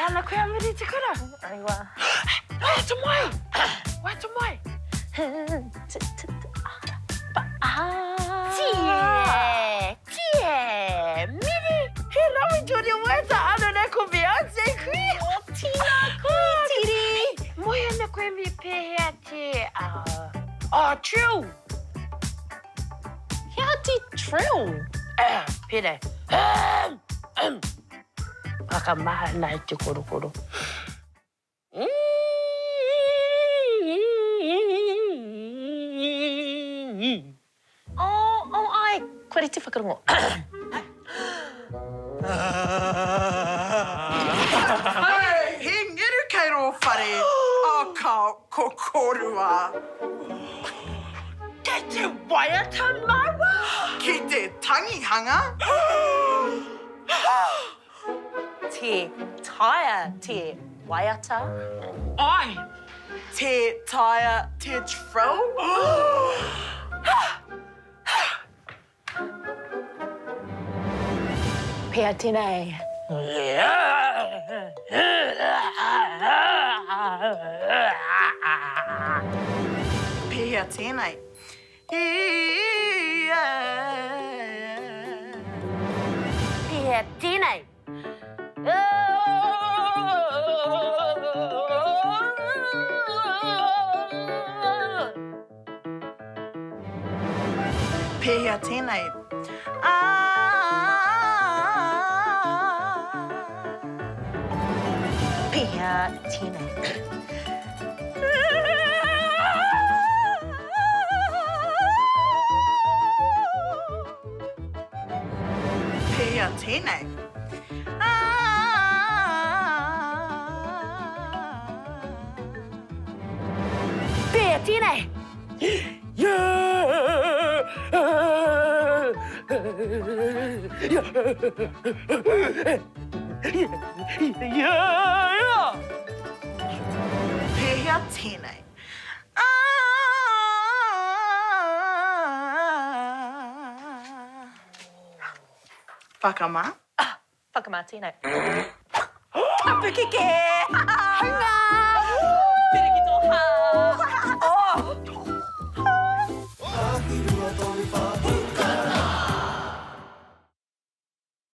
ana koe a miri te kura. Aiwa. Waiata mai. Waiata mai. Tie. Miri. He rawi jori o waiata ana ne ko Beyonce kui. O tina kōtiri. Moi ana koe mi pēhea te... Trill. Taea Te Trill. Pere. Whakamaha nai te korokoro. Ai, koere te whakarongo. He ngeru kei rō whare, ka kokorua. Te waiata maua. Ki te tangihanga. Te Taea Te waiata. Ai. Te Taea Te Trill. Pēhea tēnei. Pēhea tēnei. Pēhea tēnei. Pēhea tēnei. Pēhea tēnei. Pēhea tēnei. Pēhea tēnei. Pēhea tēnei. Whakamā? Whakamā tēnei. Pukike. Hanga.